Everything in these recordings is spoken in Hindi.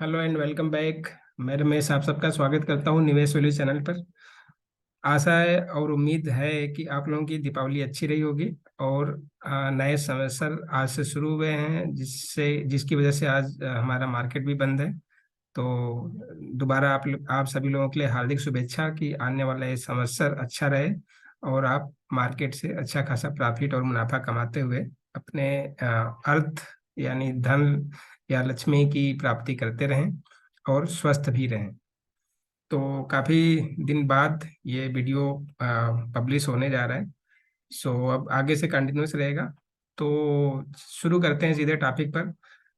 Hello and welcome back. मैं रमेश आप सबका स्वागत करता हूँ निवेश वैल्यू चैनल पर। आशा है और उम्मीद है कि आप लोगों की दीपावली अच्छी रही होगी। और नए संवत्सर आज से शुरू हुए हैं जिसकी वजह से आज हमारा मार्केट भी बंद है। तो दोबारा आप सभी लोगों के लिए हार्दिक शुभेच्छा कि आने वाला ये संवत्सर अच्छा रहे और आप मार्केट से अच्छा खासा प्रॉफिट और मुनाफा कमाते हुए अपने अर्थ यानी धन या लक्ष्मी की प्राप्ति करते रहें और स्वस्थ भी रहें। तो काफ़ी दिन बाद ये वीडियो पब्लिश होने जा रहा है। सो अब आगे से कंटिन्यूस रहेगा। तो शुरू करते हैं सीधे टॉपिक पर।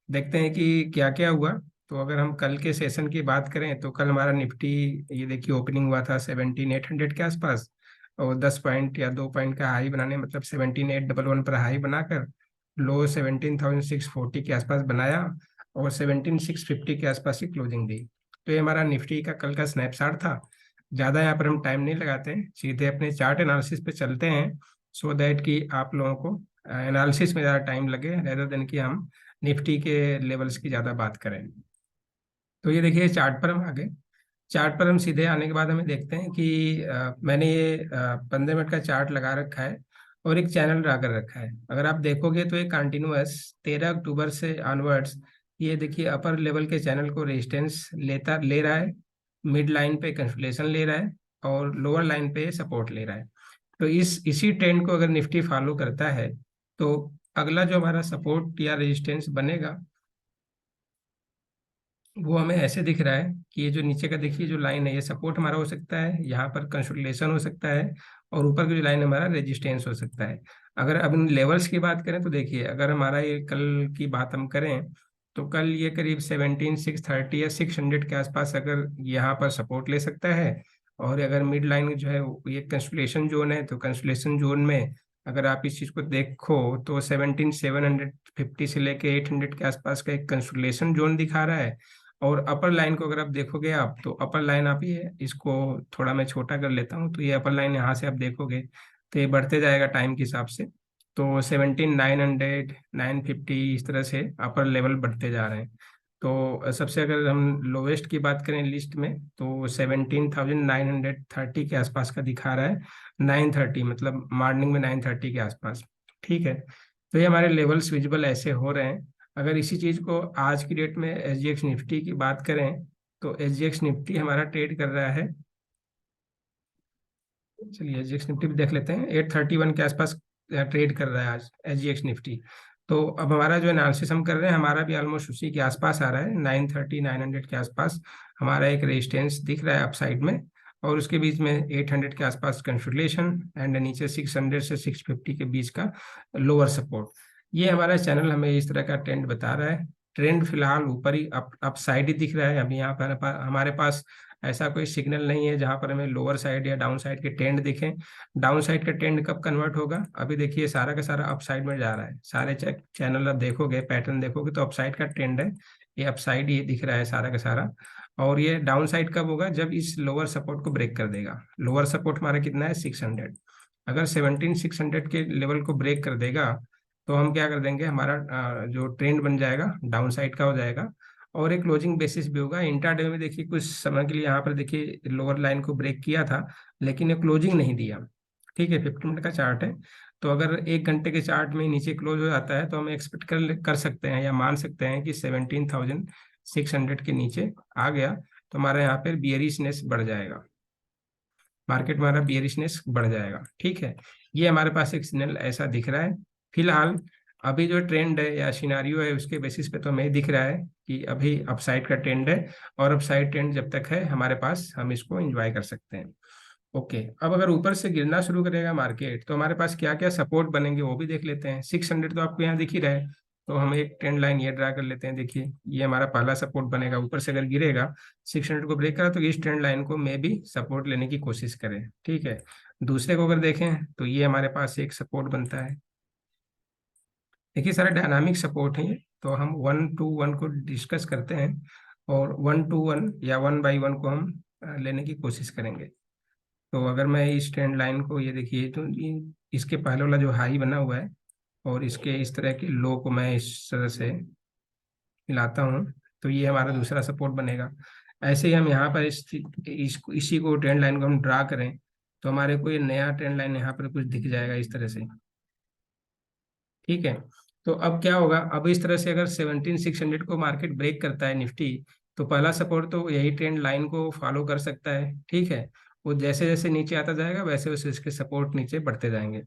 देखते हैं कि क्या क्या हुआ। तो अगर हम कल के सेशन की बात करें तो कल हमारा निफ्टी, ये देखिए, ओपनिंग हुआ था 17,800 के आसपास और 10 पॉइंट या 2 पॉइंट का हाई बनाने, मतलब 17,811 पर हाई बनाकर लो 17,640 के आसपास बनाया और 17,650 के आसपास की क्लोजिंग दी। तो ये हमारा निफ्टी का कल का स्नैपशॉट था। ज़्यादा यहाँ पर हम टाइम नहीं लगाते हैं, सीधे अपने चार्ट एनालिसिस पे चलते हैं सो दैट कि आप लोगों को एनालिसिस में ज़्यादा टाइम लगे रेदर देन कि हम निफ्टी के लेवल्स की ज़्यादा बात करें। तो ये देखिए, चार्ट पर हम आ गए। चार्ट पर हम सीधे आने के बाद हमें देखते हैं कि मैंने ये 15 मिनट का चार्ट लगा रखा है और एक चैनल ड्रा कर रखा है। अगर आप देखोगे तो ये कंटिन्यूअस 13 अक्टूबर से ऑनवर्ड्स, ये देखिए, अपर लेवल के चैनल को रेजिस्टेंस ले रहा है, मिड लाइन पे कंसोलिडेशन ले रहा है और लोअर लाइन पे सपोर्ट ले रहा है। तो इसी ट्रेंड को अगर निफ्टी फॉलो करता है तो अगला जो हमारा सपोर्ट या रेजिस्टेंस बनेगा वो हमें ऐसे दिख रहा है कि ये जो नीचे का देखिए जो लाइन है ये सपोर्ट हमारा हो सकता है, यहाँ पर कंसोलिडेशन हो सकता है और ऊपर की जो लाइन हमारा रेजिस्टेंस हो सकता है। अगर अब इन लेवल्स की बात करें तो देखिए, अगर हमारा ये कल की बात हम करें तो कल ये करीब 17,630 या 600 के आसपास अगर यहाँ पर सपोर्ट ले सकता है। और अगर मिड लाइन जो है ये कंसोलिडेशन जोन है, तो कंसोलिडेशन जोन में अगर आप इस चीज़ को देखो तो 17,750 से लेके 800 के आसपास का एक कंसोलिडेशन जोन दिखा रहा है। और अपर लाइन को अगर आप देखोगे आप, तो अपर लाइन आप ये इसको थोड़ा मैं छोटा कर लेता हूँ, तो ये अपर लाइन यहाँ से आप देखोगे तो ये बढ़ते जाएगा टाइम के हिसाब से। तो 17,900 950 इस तरह से अपर लेवल बढ़ते जा रहे हैं। तो सबसे अगर हम लोवेस्ट की बात करें लिस्ट में तो 17,930 के आसपास का दिखा रहा है। 930 मतलब मॉर्निंग में 930 के आसपास। ठीक है, तो ये हमारे लेवल्स विजिबल ऐसे हो रहे हैं। अगर इसी चीज को आज की डेट में एसजीएक्स निफ्टी की बात करें तो एसजीएक्स निफ्टी हमारा ट्रेड कर रहा है। चलिए एसजीएक्स निफ्टी भी देख लेते हैं, 831 के आसपास ट्रेड कर रहा है आज एसजीएक्स निफ्टी। तो अब हमारा जो एनालिसिस हम कर रहे हैं हमारा भी ऑलमोस्ट उसी के आसपास आ रहा है, 930 900 के आसपास हमारा एक रेजिस्टेंस दिख रहा है अपसाइड में। और उसके बीच में 800 के आसपास कंसोलिडेशन एंड नीचे 600 से 650 के बीच का लोअर सपोर्ट। ये हमारा चैनल हमें इस तरह का ट्रेंड बता रहा है। ट्रेंड फिलहाल ऊपर ही अप साइड ही दिख रहा है। अभी यहाँ पर हमारे पास ऐसा कोई सिग्नल नहीं है जहां पर हमें लोअर साइड या डाउन साइड के ट्रेंड दिखें। डाउन साइड का ट्रेंड कब कन्वर्ट होगा, अभी देखिए सारा का सारा अप साइड में जा रहा है। सारे चैनल आप देखोगे, पैटर्न देखोगे तो अप साइड का ट्रेंड है। ये अप साइड ये दिख रहा है सारा का सारा। और ये डाउन साइड कब होगा, जब इस लोअर सपोर्ट को ब्रेक कर देगा। लोअर सपोर्ट हमारा कितना है, 600। अगर 17,600 के लेवल को ब्रेक कर देगा तो हम क्या कर देंगे, हमारा जो ट्रेंड बन जाएगा डाउन साइड का हो जाएगा। और एक क्लोजिंग बेसिस भी होगा। इंट्राडे में देखिए कुछ समय के लिए यहाँ पर देखिए लोअर लाइन को ब्रेक किया था लेकिन ये क्लोजिंग नहीं दिया। ठीक है, 50 मिनट का चार्ट है। तो अगर 1 घंटे के चार्ट में नीचे क्लोज हो जाता है तो हम एक्सपेक्ट कर सकते हैं या मान सकते हैं कि 17,600 के नीचे आ गया तो हमारा यहाँ पर बियरिशनेस बढ़ जाएगा, मार्केट हमारा बियरिशनेस बढ़ जाएगा। ठीक है, ये हमारे पास एक सिग्नल ऐसा दिख रहा है फिलहाल। अभी जो ट्रेंड है या सिनारियो है उसके बेसिस पे तो हमें दिख रहा है कि अभी अपसाइड का ट्रेंड है और अपसाइड ट्रेंड जब तक है हमारे पास हम इसको एंजॉय कर सकते हैं। ओके, अब अगर ऊपर से गिरना शुरू करेगा मार्केट तो हमारे पास क्या क्या सपोर्ट बनेंगे वो भी देख लेते हैं। 600 तो आपको यहाँ दिख ही रहा है, तो हम एक ट्रेंड लाइन ये ड्रा कर लेते हैं। देखिए ये हमारा पहला सपोर्ट बनेगा, ऊपर से अगर गिरेगा 600 को ब्रेक करा तो इस ट्रेंड लाइन को मे भी सपोर्ट लेने की कोशिश करें। ठीक है, दूसरे को अगर देखें तो ये हमारे पास एक सपोर्ट बनता है। देखिए सारे डायनामिक सपोर्ट हैं ये, तो हम 1 to 1 को डिस्कस करते हैं और 1 to 1 या 1 by 1 को हम लेने की कोशिश करेंगे। तो अगर मैं इस ट्रेंड लाइन को, ये देखिए, तो इसके पहले वाला जो हाई बना हुआ है और इसके इस तरह के लो को मैं इस तरह से मिलाता हूँ तो ये हमारा दूसरा सपोर्ट बनेगा। ऐसे ही हम यहाँ पर इसी को ट्रेंड लाइन को हम ड्रा करें तो हमारे को ये नया ट्रेंड लाइन यहाँ पर कुछ दिख जाएगा इस तरह से। ठीक है, तो अब क्या होगा, अब इस तरह से अगर 17,600 को मार्केट ब्रेक करता है निफ्टी, तो पहला सपोर्ट तो यही ट्रेंड लाइन को फॉलो कर सकता है। ठीक है, वो जैसे जैसे नीचे आता जाएगा वैसे वैसे इसके सपोर्ट नीचे बढ़ते जाएंगे।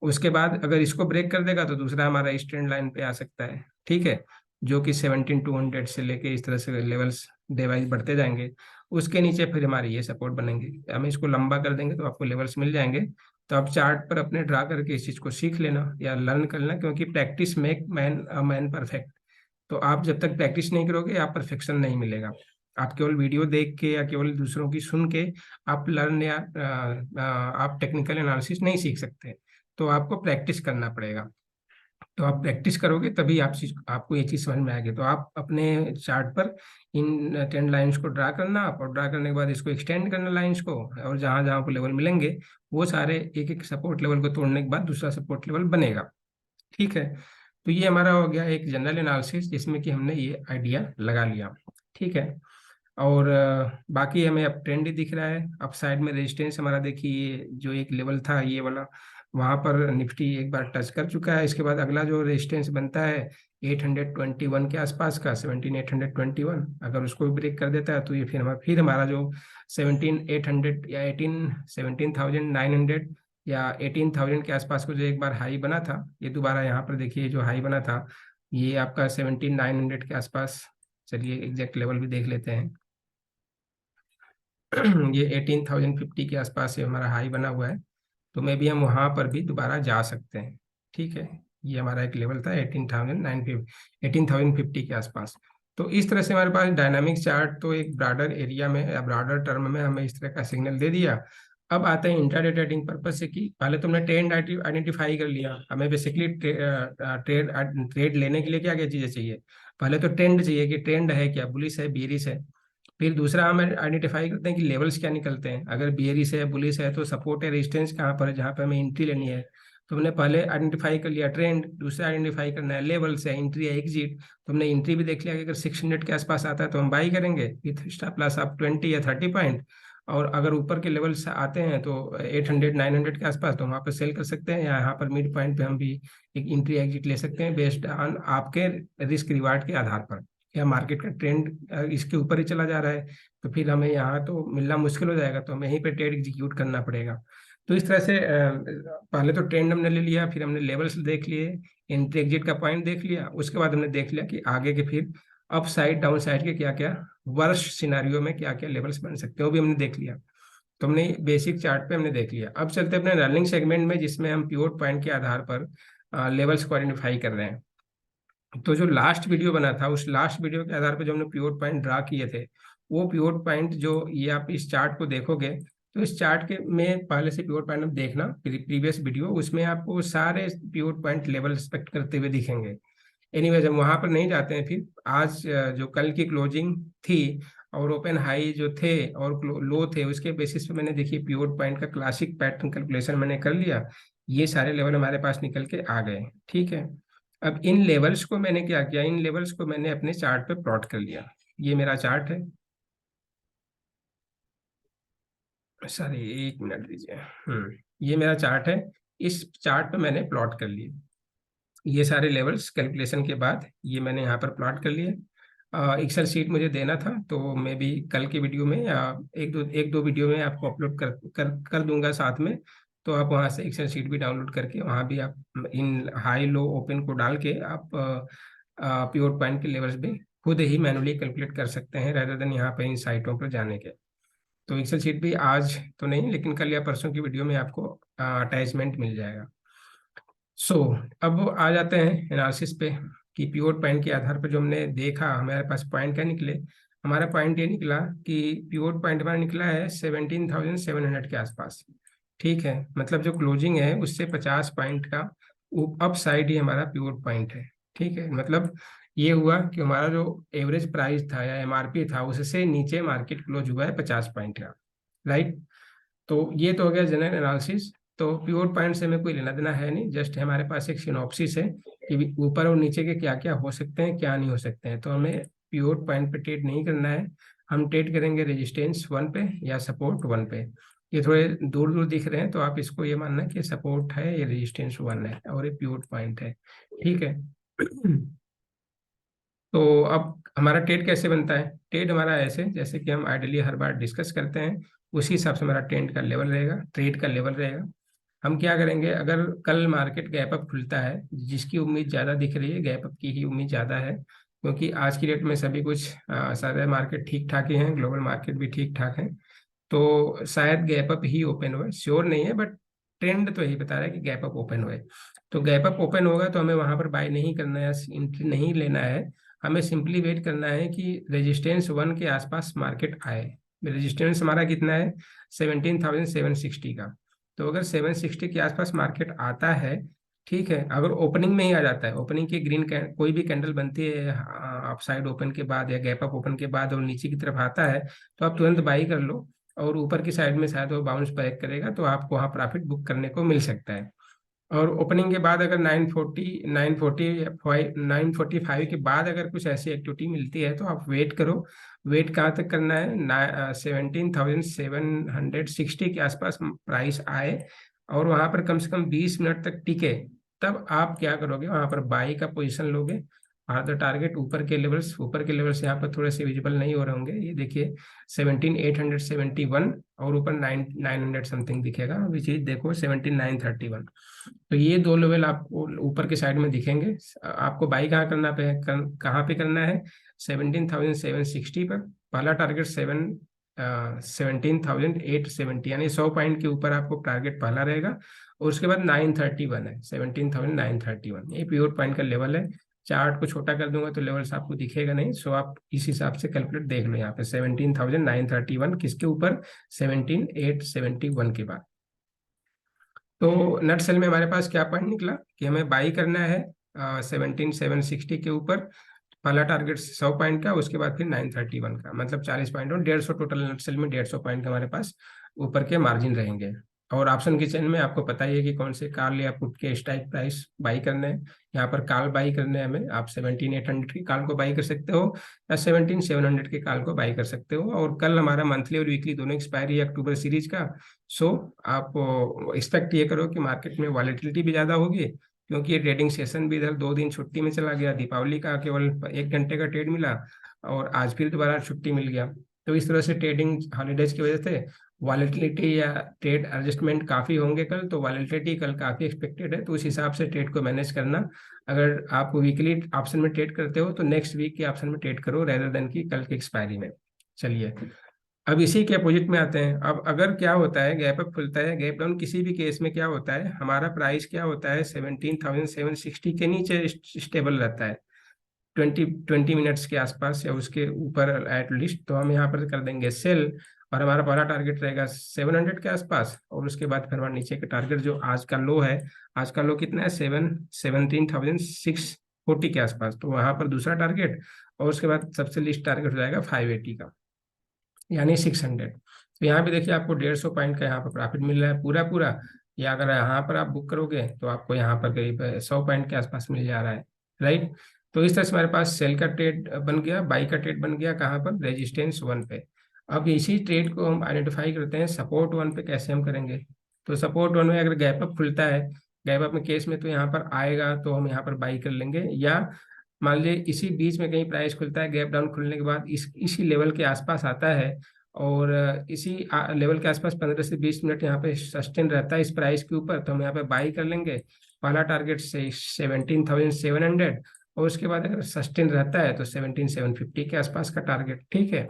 उसके बाद अगर इसको ब्रेक कर देगा तो दूसरा हमारा इस ट्रेंड लाइन पे आ सकता है। ठीक है, जो कि 17,200 से लेके इस तरह से लेवल्स डे वाइज बढ़ते जाएंगे। उसके नीचे फिर हमारे ये सपोर्ट बनेंगे। हम इसको लंबा कर देंगे तो आपको लेवल्स मिल जाएंगे। तो आप चार्ट पर अपने ड्रा करके इस चीज को सीख लेना या लर्न कर लेना, क्योंकि प्रैक्टिस मेक मैन परफेक्ट। तो आप जब तक प्रैक्टिस नहीं करोगे आप परफेक्शन नहीं मिलेगा। आप केवल वीडियो देख के या केवल दूसरों की सुन के आप लर्न या आप टेक्निकल एनालिसिस नहीं सीख सकते। तो आपको प्रैक्टिस करना पड़ेगा। तो आप प्रैक्टिस करोगे तभी आपको ये चीज समझ में आएगी। तो आप अपने चार्ट पर इन ट्रेंड लाइंस को ड्रा करना, और ड्रा करने के बाद इसको एक्सटेंड करना लाइंस को, और जहां जहां को लेवल मिलेंगे वो सारे एक एक सपोर्ट लेवल को तोड़ने के बाद दूसरा सपोर्ट लेवल बनेगा। ठीक है, तो ये हमारा हो गया एक जनरल एनालिसिस जिसमें कि हमने ये आइडिया लगा लिया। ठीक है, और बाकी हमें अब ट्रेंड ही दिख रहा है। अप साइड में रेजिस्टेंस हमारा देखिए, जो एक लेवल था ये वाला, वहां पर निफ्टी एक बार टच कर चुका है। इसके बाद अगला जो रेजिस्टेंस बनता है 821 के आसपास का, 17,821, अगर उसको भी ब्रेक कर देता है तो ये फिर हमारा जो 17,800 या 17,900 या 18,000 के आसपास को जो एक बार हाई बना था, ये दोबारा यहाँ पर देखिए जो हाई बना था ये आपका 17,900 के आसपास। चलिए एग्जैक्ट लेवल भी देख लेते हैं। ये 18,050 के आसपास से हमारा हाई बना हुआ है, तो मे भी हम वहां पर भी दोबारा जा सकते हैं। ठीक है, ये हमारा एक लेवल था 18,950 के आसपास। तो इस तरह से हमारे पास डायनामिक चार्ट तो एक ब्रॉडर एरिया में या ब्रॉडर टर्म में हमें इस तरह का सिग्नल दे दिया। अब आते हैं इंट्राडे ट्रेडिंग पर्पज से, कि पहले तो हमने ट्रेंड आइडेंटिफाई कर लिया। हमें बेसिकली ट्रेड लेने के लिए क्या क्या चीजें चाहिए। पहले तो ट्रेंड चाहिए कि ट्रेंड है क्या, बुलिश है बेरिश है। फिर दूसरा हम आइडेंटिफाई करते हैं कि लेवल्स क्या निकलते हैं। अगर बियरिश है बुलिश है तो सपोर्ट है रेजिस्टेंस कहाँ पर है जहाँ पे हमें एंट्री लेनी है। तो हमने पहले आइडेंटिफाई कर लिया ट्रेंड, दूसरा आइडेंटिफाई करना है लेवल्स है, एंट्री है एग्जिट। तो हमने एंट्री भी देख लिया कि अगर 600 के आसपास आता है तो हम बाई करेंगे विथ स्टॉप लॉस आप 20 या 30 पॉइंट। और अगर ऊपर के लेवल्स आते हैं तो 800 900 के आसपास तो वहाँ पर सेल कर सकते हैं, या यहाँ पर मिड पॉइंट पे हम भी एक एंट्री एग्जिट ले सकते हैं बेस्ड ऑन आपके रिस्क रिवार्ड के आधार पर। या मार्केट का ट्रेंड इसके ऊपर ही चला जा रहा है तो फिर हमें यहाँ तो मिलना मुश्किल हो जाएगा, तो हमें यहीं पे ट्रेड एग्जीक्यूट करना पड़ेगा। तो इस तरह से पहले तो ट्रेंड हमने ले लिया, फिर हमने लेवल्स देख लिए, एंट्री एग्जिट का पॉइंट देख लिया। उसके बाद हमने देख लिया कि आगे के फिर अप साइड डाउन साइड के क्या क्या वर्ष सिनारियो में क्या क्या लेवल्स बन सकते हैं वो भी हमने देख लिया। तो हमने बेसिक चार्ट पे हमने देख लिया। अब चलते हैं अपने रनिंग सेगमेंट में जिसमें हम पिवोट पॉइंट के आधार पर लेवल्स को आइडेंटिफाई कर रहे हैं। तो जो लास्ट वीडियो बना था उस लास्ट वीडियो के आधार पर जो हमने पिवोट पॉइंट ड्रा किए थे, वो पिवोट पॉइंट जो ये आप इस चार्ट को देखोगे तो इस चार्ट के में पहले से पिवोट पॉइंट आप देखना प्रीवियस वीडियो, उसमें आपको सारे पिवोट पॉइंट लेवल रिस्पेक्ट करते हुए दिखेंगे। एनीवेज हम वहां पर नहीं जाते हैं। फिर आज जो कल की क्लोजिंग थी और ओपन हाई जो थे और लो थे उसके बेसिस पे मैंने देखिए पिवोट पॉइंट का क्लासिक पैटर्न कैलकुलेशन मैंने कर लिया। ये सारे लेवल हमारे पास निकल के आ गए। ठीक है, अब इन लेवल्स को मैंने क्या किया, इन लेवल्स को मैंने अपने चार्ट पे प्लॉट कर लिया। ये मेरा चार्ट है। सॉरी, एक मिनट दीजिए। ये मेरा चार्ट है। इस चार्ट पे मैंने प्लॉट कर लिए ये सारे लेवल्स कैलकुलेशन के बाद, ये मैंने यहाँ पर प्लॉट कर लिए। एक्सेल शीट मुझे देना था तो मैं भी कल की वीडियो में या एक दो वीडियो में आपको अपलोड कर दूंगा साथ में। तो आप वहाँ से एक्सेल शीट भी डाउनलोड करके वहाँ भी आप इन हाई लो ओपन को डाल के आप प्योर पॉइंट के लेवल्स भी खुद ही मैनुअली कैलकुलेट कर सकते हैं rather देन यहाँ पर इन साइटों पर जाने के। तो एक्सेल शीट भी आज तो नहीं लेकिन कल या परसों की वीडियो में आपको अटैचमेंट मिल जाएगा। सो अब आ जाते हैं एनालिसिस पे कि पिवोट पॉइंट के आधार पर जो हमने देखा हमारे पास पॉइंट क्या निकले। हमारा पॉइंट ये निकला कि पिवोट पॉइंट हमारा निकला है 17,700 के आसपास। ठीक है, मतलब जो क्लोजिंग है उससे 50 पॉइंट का अप साइड ही हमारा पिवोट पॉइंट है। ठीक है, मतलब ये हुआ कि हमारा जो एवरेज प्राइस था या एमआरपी था उससे नीचे मार्केट क्लोज हुआ है 50 पॉइंट का। राइट, तो ये तो हो गया जनरल एनालिसिस। तो प्योर पॉइंट से हमें कोई लेना देना है नहीं, जस्ट हमारे पास एक सिनॉप्सिस है कि ऊपर और नीचे के क्या क्या हो सकते हैं क्या नहीं हो सकते हैं। तो हमें पिवोट पॉइंट पे ट्रेड नहीं करना है, हम ट्रेड करेंगे रेजिस्टेंस 1 पे या सपोर्ट 1 पे। ये थोड़े दूर दूर दिख रहे हैं तो आप इसको ये मानना कि सपोर्ट है, ये रेजिस्टेंस 1 है और ये पिवोट पॉइंट है, ठीक है। तो अब हमारा ट्रेड कैसे बनता है? ट्रेड हमारा ऐसे, जैसे कि हम आइडियली हर बार डिस्कस करते हैं, उसी हिसाब से हमारा ट्रेंड का लेवल रहेगा, ट्रेड का लेवल रहेगा। हम क्या करेंगे, अगर कल मार्केट गैप अप खुलता है, जिसकी उम्मीद ज़्यादा दिख रही है, गैप अप की ही उम्मीद ज़्यादा है, क्योंकि आज की डेट में सभी कुछ सारे मार्केट ठीक ठाक ही हैं, ग्लोबल मार्केट भी ठीक ठाक है, तो शायद गैप अप ही ओपन हुए, श्योर नहीं है बट ट्रेंड तो यही बता रहा है कि गैप अप ओपन हुए। तो गैप अप ओपन होगा तो हमें वहां पर बाय नहीं करना है, एंट्री नहीं लेना है, हमें सिंपली वेट करना है कि रेजिस्टेंस 1 के आसपास मार्केट आए। रेजिस्टेंस हमारा कितना है? 17,760 का। तो अगर 760 के आसपास मार्केट आता है, ठीक है, अगर ओपनिंग में ही आ जाता है, ओपनिंग की ग्रीन कोई भी कैंडल बनती है अपसाइड ओपन के बाद या गैप अप ओपन के बाद और नीचे की तरफ आता है, तो आप तुरंत बाई कर लो, और ऊपर की साइड में शायद वो बाउंस बैक करेगा तो आपको वहाँ प्रॉफिट बुक करने को मिल सकता है। और ओपनिंग के बाद अगर 945 के बाद अगर कुछ ऐसी एक्टिविटी मिलती है तो आप वेट करो। वेट कहाँ तक करना है? 17,760 के आसपास प्राइस आए और वहां पर कम से कम 20 मिनट तक टिके, तब आप क्या करोगे, वहां पर बाई का पोजीशन लोगे। आर द टारगेट, ऊपर के लेवल्स यहाँ पर थोड़े से विजिबल नहीं हो रहे होंगे, ये देखिए 17,871 और ऊपर 900 समथिंग दिखेगा, विच इज देखो 17,931। तो ये दो लेवल आपको ऊपर के साइड में दिखेंगे। आपको बाई कहाँ करना पे कहाँ पे करना है? 17,760 पर। पहला टारगेट 17,870, यानी 100 पॉइंट के ऊपर आपको टारगेट पहला रहेगा, और उसके बाद 931 है, 17,931 ये प्योर पॉइंट का लेवल है। चार्ट को छोटा कर दूंगा तो लेवल्स आपको दिखेगा नहीं, सो आप इस हिसाब से कैलकुलेट देख लो। यहाँ पे 17,931 किसके ऊपर? 17,871 के बाद। तो नेट सेल में हमारे पास क्या पॉइंट निकला कि हमें बाई करना है 17,760 के ऊपर, पहला टारगेट 100 पॉइंट का, उसके बाद फिर 931 का, मतलब 40 पॉइंट और 150 टोटल नेट सेल में 150 पॉइंट का हमारे पास ऊपर के मार्जिन रहेंगे। और ऑप्शन की चेन में आपको पता ही है कि कौन से कॉल या पुट के स्ट्राइक प्राइस बाई करने हैं। यहाँ पर कॉल बाई करने हैं हमें, आप 17,800 के कॉल को बाई कर सकते हो या 17,700 के कॉल को बाई कर सकते हो। और कल हमारा मंथली और वीकली दोनों एक्सपायरी है अक्टूबर सीरीज का। सो आप एक्सपेक्ट ये करो कि मार्केट में वॉलेटिलिटी भी ज़्यादा होगी, क्योंकि ये ट्रेडिंग सेशन भी इधर 2 दिन छुट्टी में चला गया, दीपावली का केवल 1 घंटे का ट्रेड मिला और आज फिर दोबारा छुट्टी मिल गया। तो इस तरह से ट्रेडिंग हॉलीडेज की वजह से वॉलेटिलिटी या ट्रेड एडजस्टमेंट काफ़ी होंगे कल, तो वॉलेटिलिटी कल काफ़ी एक्सपेक्टेड है, तो उस हिसाब से ट्रेड को मैनेज करना। अगर आप वीकली ऑप्शन में ट्रेड करते हो तो नेक्स्ट वीक के ऑप्शन में ट्रेड करो रेदर देन की कल की एक्सपायरी में। चलिए, अब इसी के अपोजिट में आते हैं। अब अगर क्या होता है, गैप अप खुलता है, गैप डाउन किसी भी केस में क्या होता है, हमारा प्राइस क्या होता है 17,760 के नीचे स्टेबल रहता है 20 मिनट्स के आसपास या उसके ऊपर एट लीस्ट, तो हम यहाँ पर कर देंगे सेल, और हमारा पहला टारगेट रहेगा 700 के आसपास, और उसके बाद फिर हमारा नीचे का टारगेट जो आज का लो है, आज का लो कितना है 17,640 के आसपास, तो वहां पर दूसरा टारगेट, और उसके बाद सबसे लीस्ट टारगेट हो जाएगा 580 का, यानी 600। तो यहाँ पे देखिए आपको 150 पॉइंट का यहाँ पर प्रॉफिट मिल रहा है पूरा पूरा, या अगर यहाँ पर आप बुक करोगे तो आपको यहाँ पर करीब 100 पॉइंट के आसपास मिल जा रहा है, राइट। तो इस तरह से हमारे पास सेल का ट्रेड बन गया, बाई का ट्रेड बन गया, कहाँ पर? रेजिस्टेंस 1 पे। अब इसी ट्रेड को हम आइडेंटिफाई करते हैं सपोर्ट 1 पे कैसे हम करेंगे। तो सपोर्ट 1 में अगर गैप अप खुलता है, गैप अप में केस में तो यहाँ पर आएगा तो हम यहाँ पर बाई कर लेंगे, या मान लीजिए इसी बीच में कहीं प्राइस खुलता है, गैप डाउन खुलने के बाद इसी लेवल के आसपास आता है, और इसी लेवल के आसपास 15 से 20 मिनट यहाँ पे सस्टेन रहता है इस प्राइस के ऊपर, तो हम यहाँ पे बाई कर लेंगे। पहला टारगेट से 17,700, और उसके बाद अगर सस्टेन रहता है तो 17,750 के आसपास का टारगेट, ठीक है।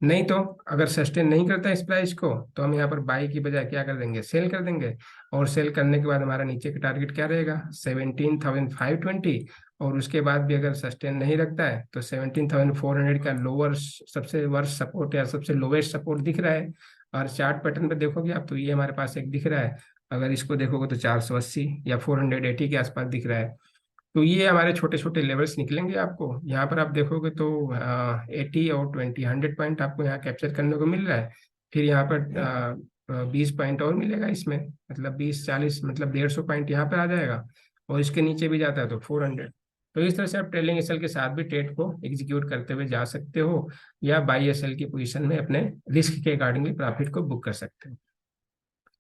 नहीं तो अगर सस्टेन नहीं करता इस प्राइस को तो हम यहाँ पर बाई की बजाय क्या कर देंगे, सेल कर देंगे, और सेल करने के बाद हमारा नीचे का टारगेट क्या रहेगा 17,520, और उसके बाद भी अगर सस्टेन नहीं रखता है तो 17,400 का लोअर सबसे वर्स्ट सपोर्ट या सबसे लोवेस्ट सपोर्ट दिख रहा है। और चार्ट पैटर्न पे देखोगे आप तो ये हमारे पास एक दिख रहा है, अगर इसको देखोगे तो 480 या 480 के आसपास दिख रहा है। तो ये हमारे छोटे छोटे लेवल्स निकलेंगे आपको, यहाँ पर आप देखोगे तो 80 और 20 100 पॉइंट आपको यहाँ कैप्चर करने को मिल रहा है। फिर यहाँ पर 20 पॉइंट और मिलेगा इसमें, मतलब 20 40 मतलब 150 पॉइंट यहाँ पर आ जाएगा, और इसके नीचे भी जाता है तो 400। तो इस तरह से आप ट्रेलिंग एसएल के साथ भी ट्रेड को एग्जीक्यूट करते हुए जा सकते हो, या बाई एसएल की पोजीशन में अपने रिस्क के अकॉर्डिंगली प्रॉफिट को बुक कर सकते हो।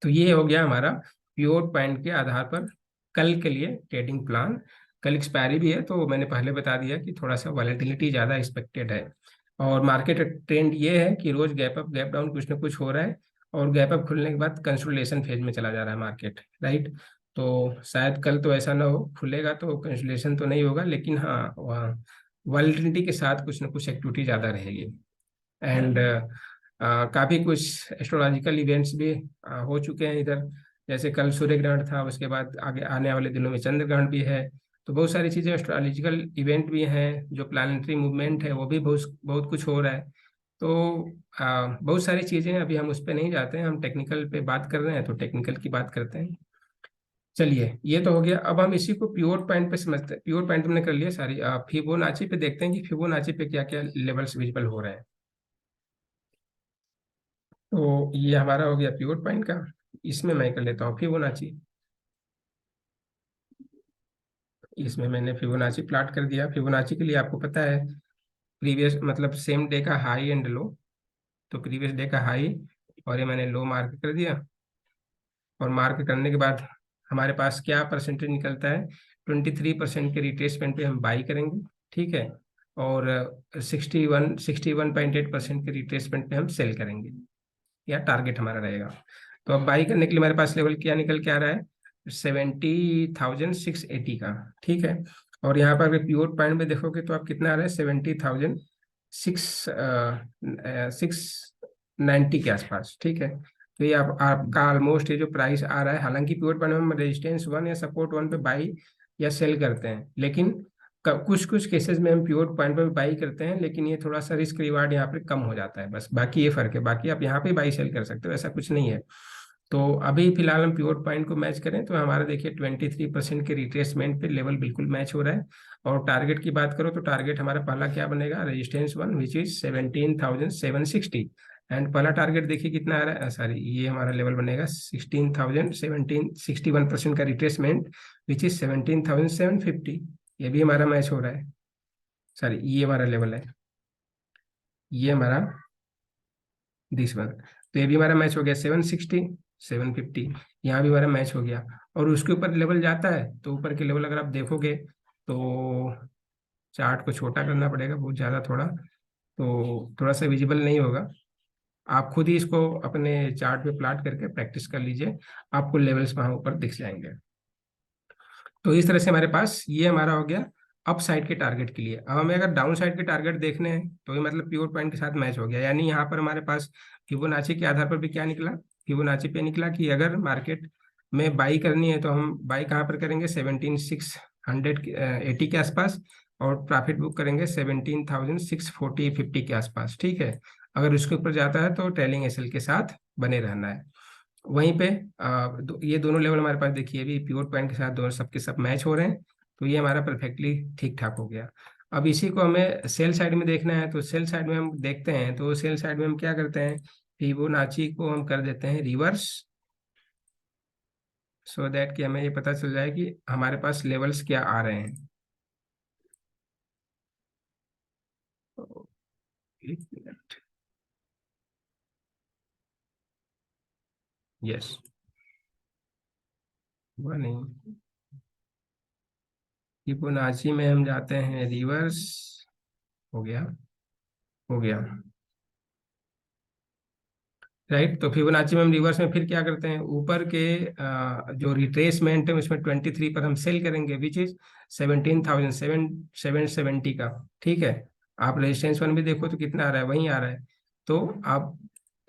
तो ये हो गया हमारा प्योर पॉइंट के आधार पर कल के लिए ट्रेडिंग प्लान। कल एक्सपायरी भी है, तो मैंने पहले बता दिया कि थोड़ा सा वॉलेटिलिटी ज़्यादा एक्सपेक्टेड है, और मार्केट ट्रेंड ये है कि रोज गैप अप गैप डाउन कुछ ना कुछ हो रहा है, और गैप अप खुलने के बाद कंसोलिडेशन फेज में चला जा रहा है मार्केट, राइट। तो शायद कल तो ऐसा ना हो, खुलेगा तो कंसोलिडेशन तो नहीं होगा, लेकिन हाँ वहाँ वॉलेटिलिटी के साथ कुछ ना कुछ एक्टिविटी ज़्यादा रहेगी। एंड काफ़ी कुछ एस्ट्रोलॉजिकल इवेंट्स भी हो चुके हैं इधर, जैसे कल सूर्य ग्रहण था, उसके बाद आगे आने वाले दिनों में चंद्र ग्रहण भी है। तो बहुत सारी चीज़ें एस्ट्रोलॉजिकल इवेंट भी हैं, जो प्लानिटरी मूवमेंट है वो भी बहुत बहुत कुछ हो रहा है। तो बहुत सारी चीज़ें हैं, अभी हम उस पर नहीं जाते हैं, हम टेक्निकल पे बात कर रहे हैं, तो टेक्निकल की बात करते हैं। चलिए ये तो हो गया, अब हम इसी को प्योर पॉइंट पे समझते हैं। प्योर पॉइंट हमने कर लिया सारी, फिबोनाची पे देखते हैं कि फिबोनाची पे क्या क्या लेवल्स विजिबल हो रहे हैं। तो ये हमारा हो गया प्योर पॉइंट का, इसमें मैं कर लेता हूँ फिबोनाची। इसमें मैंने फिबोनाची प्लॉट कर दिया। फिबोनाची के लिए आपको पता है प्रीवियस मतलब सेम डे का हाई एंड लो, तो प्रीवियस डे का हाई और ये मैंने लो मार्क कर दिया, और मार्क करने के बाद हमारे पास क्या परसेंटेज निकलता है, 23% के रिट्रेसमेंट पे हम बाई करेंगे, ठीक है, और 61.8% के रिट्रेसमेंट पे हम सेल करेंगे, या टारगेट हमारा रहेगा। तो अब बाई करने के लिए हमारे पास लेवल क्या निकल के आ रहा है, 70,680 का, ठीक है। और यहाँ पर अगर प्योर पॉइंट में देखोगे तो आप कितना आ रहा है, 70,690 के आसपास, ठीक है। तो ये आपका ऑलमोस्ट ये जो प्राइस आ रहा है, हालांकि प्योर पॉइंट में हम रेजिस्टेंस वन या सपोर्ट वन पे बाई या सेल करते हैं, लेकिन कुछ कुछ केसेस में हम प्योर पॉइंट पे बाई करते हैं, लेकिन ये थोड़ा सा रिस्क रिवार्ड यहाँ पे कम हो जाता है, बस बाकी ये फर्क है। बाकी आप यहाँ पे बाई सेल कर सकते हो, ऐसा कुछ नहीं है। तो अभी फिलहाल हम प्योर पॉइंट को मैच करें तो हमारा देखिए 23% के रिट्रेसमेंट पे लेवल बिल्कुल मैच हो रहा है। और टारगेट की बात करो तो टारगेट हमारा पहला क्या बनेगा, resistance one which is 17,760, and पहला टारगेट देखिए कितना आ रहा है, सॉरी ये हमारा लेवल बनेगा 61% का रिट्रेसमेंट विच इज 17,750, ये भी हमारा मैच हो रहा है। सॉरी ये हमारा लेवल है, ये हमारा दिस वन, तो ये भी हमारा मैच हो गया 760 750, यहाँ भी हमारा मैच हो गया। और उसके ऊपर लेवल जाता है तो ऊपर के लेवल अगर आप देखोगे तो चार्ट को छोटा करना पड़ेगा बहुत ज़्यादा थोड़ा, तो थोड़ा सा विजिबल नहीं होगा। आप खुद ही इसको अपने चार्ट पे प्लॉट करके प्रैक्टिस कर लीजिए, आपको लेवल्स वहाँ ऊपर दिख जाएंगे। तो इस तरह से हमारे पास ये हमारा हो गया अप साइड के टारगेट के लिए। अब हमें अगर डाउन साइड के टारगेट देखने हैं तो ये मतलब प्योर पॉइंट के साथ मैच हो गया, यानी यहाँ पर हमारे पास फिबोनाची के आधार पर भी क्या निकला, फिबोनाची पे निकला कि अगर मार्केट में बाई करनी है तो हम बाई कहाँ पर करेंगे, 17,680 के आसपास, और प्रॉफिट बुक करेंगे 17,640-50 के आसपास, ठीक है। अगर उसके ऊपर जाता है तो ट्रेलिंग एसएल के साथ बने रहना है। वहीं पे ये दोनों लेवल हमारे पास देखिए भी प्योर पॉइंट के साथ दोनों सबके सब मैच हो रहे हैं, तो ये हमारा परफेक्टली ठीक ठाक हो गया। अब इसी को हमें सेल साइड में देखना है, तो सेल साइड में हम देखते हैं, तो सेल साइड में हम क्या करते हैं, फिबोनाची को हम कर देते हैं रिवर्स, सो दैट कि हमें ये पता चल जाए कि हमारे पास लेवल्स क्या आ रहे हैं। तो एक मिनट, यस हुआ नहीं, फिबोनाची में हम जाते हैं रिवर्स, हो गया, हो गया, राइट। तो फिबोनाची में हम रिवर्स में फिर क्या करते हैं, ऊपर के जो रिट्रेसमेंट है उसमें 23 पर हम सेल करेंगे विच इज 17,770 का, ठीक है। आप रेजिस्टेंस वन भी देखो तो कितना आ रहा है, वहीं आ रहा है। तो आप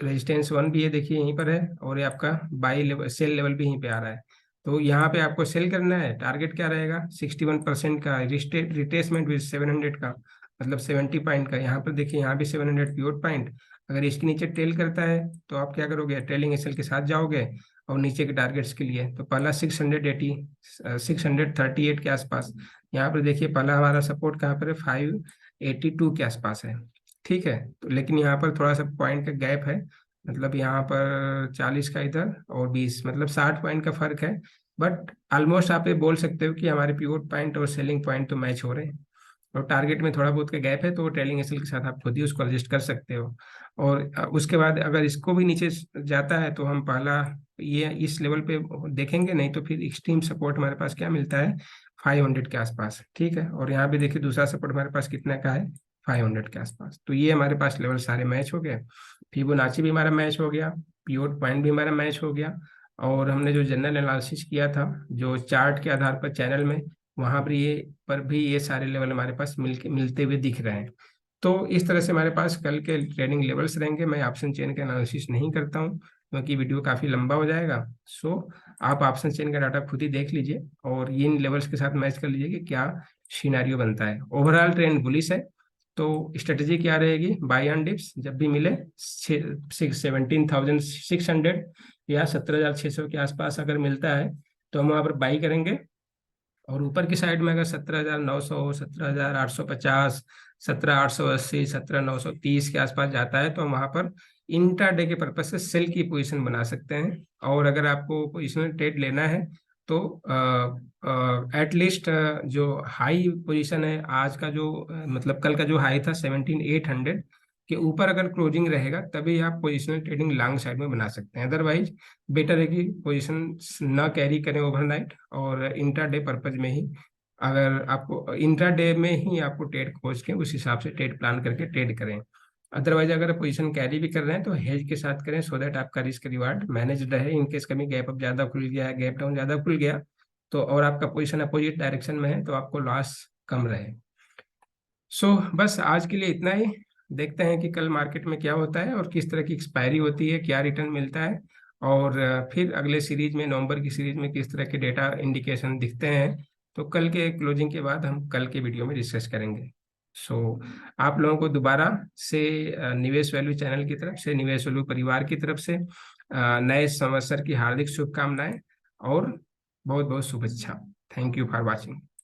रेजिस्टेंस वन भी ये देखिए यहीं पर है, और ये आपका बाई लेवल सेल लेवल भी यहीं पे आ रहा है। तो यहाँ पे आपको सेल करना है, टारगेट क्या रहेगा, 61% का रिट्रेसमेंट विद 700 का, मतलब 70 पॉइंट का। यहाँ पर देखिए यहाँ भी 700 प्योर पॉइंट, अगर इसके नीचे ट्रेल करता है तो आप क्या करोगे, ट्रेलिंग एसएल के साथ जाओगे, और नीचे के टारगेट्स के लिए तो पहला 638 के आसपास, यहाँ पर देखिए पहला हमारा सपोर्ट कहाँ पर है, 582 के आसपास है, ठीक है। तो लेकिन यहाँ पर थोड़ा सा पॉइंट का गैप है, मतलब यहाँ पर 40 का इधर और 20, मतलब 60 पॉइंट का फर्क है। बट ऑलमोस्ट आप ये बोल सकते हो कि हमारे पिवट पॉइंट और सेलिंग पॉइंट तो मैच हो रहे हैं, और टारगेट में थोड़ा बहुत का गैप है तो ट्रेलिंग एसएल के साथ आप खुद ही उसको एडजस्ट कर सकते हो। और उसके बाद अगर इसको भी नीचे जाता है तो हम पहला ये इस लेवल पे देखेंगे, नहीं तो फिर एक्सट्रीम सपोर्ट हमारे पास क्या मिलता है, 500 के आसपास, ठीक है। और यहाँ पे देखिए दूसरा सपोर्ट हमारे पास कितना का है, 500 के आसपास। तो ये हमारे पास लेवल सारे मैच हो गए, फिबोनाची भी हमारा मैच हो गया, पिवट पॉइंट भी हमारा मैच हो गया, और हमने जो जनरल एनालिसिस किया था जो चार्ट के आधार पर चैनल में, वहां पर भी ये सारे लेवल हमारे पास मिलते हुए दिख रहे हैं। तो इस तरह से हमारे पास कल के ट्रेडिंग लेवल्स रहेंगे। मैं ऑप्शन चेन का एनालिसिस नहीं करता हूँ क्योंकि वीडियो काफी लंबा हो जाएगा। सो आप ऑप्शन चेन का डाटा खुद ही देख लीजिए और इन लेवल्स के साथ मैच कर लीजिए कि क्या सिनेरियो बनता है। ओवरऑल ट्रेंड बुलिश है, तो स्ट्रेटेजी क्या रहेगी, बाई ऑन डिप्स जब भी मिले 17,600 या 17,600 के आसपास अगर मिलता है तो हम वहाँ पर बाई करेंगे। और ऊपर की साइड में अगर 17,900, 17,850, 17,880, 17,930 के आसपास जाता है तो हम वहाँ पर इंट्राडे के पर्पज से सेल की पोजीशन बना सकते हैं। और अगर आपको पोजिशनल ट्रेड लेना है तो एटलीस्ट जो हाई पोजीशन है आज का, जो मतलब कल का जो हाई था 17,800 के ऊपर अगर क्लोजिंग रहेगा तभी आप पोजिशनल ट्रेडिंग लॉन्ग साइड में बना सकते हैं। अदरवाइज बेटर है कि पोजीशन ना कैरी करें ओवरनाइट, और इंट्राडे पर्पज में ही अगर आपको इंट्राडे में ही आपको ट्रेड खोज के उस हिसाब से ट्रेड प्लान करके ट्रेड करें। अदरवाइज अगर पोजीशन कैरी भी कर रहे हैं तो हेज के साथ करें, सो दैट आपका रिस्क रिवार्ड मैनेज रहे। इनकेस कभी गैप अप ज्यादा खुल गया है, गैप डाउन ज्यादा खुल गया तो, और आपका पोजीशन अपोजिट डायरेक्शन में है तो आपको लॉस कम रहे। सो बस आज के लिए इतना ही। देखते हैं कि कल मार्केट में क्या होता है और किस तरह की एक्सपायरी होती है, क्या रिटर्न मिलता है, और फिर अगले सीरीज में, नवंबर की सीरीज में किस तरह के डेटा इंडिकेशन दिखते हैं तो कल के क्लोजिंग के बाद हम कल के वीडियो में डिस्कस करेंगे। सो आप लोगों को दोबारा से निवेश वैल्यू चैनल की तरफ से, निवेश वैल्यू परिवार की तरफ से नए संवत्सर की हार्दिक शुभकामनाएं और बहुत बहुत शुभेच्छा। Thank you for watching.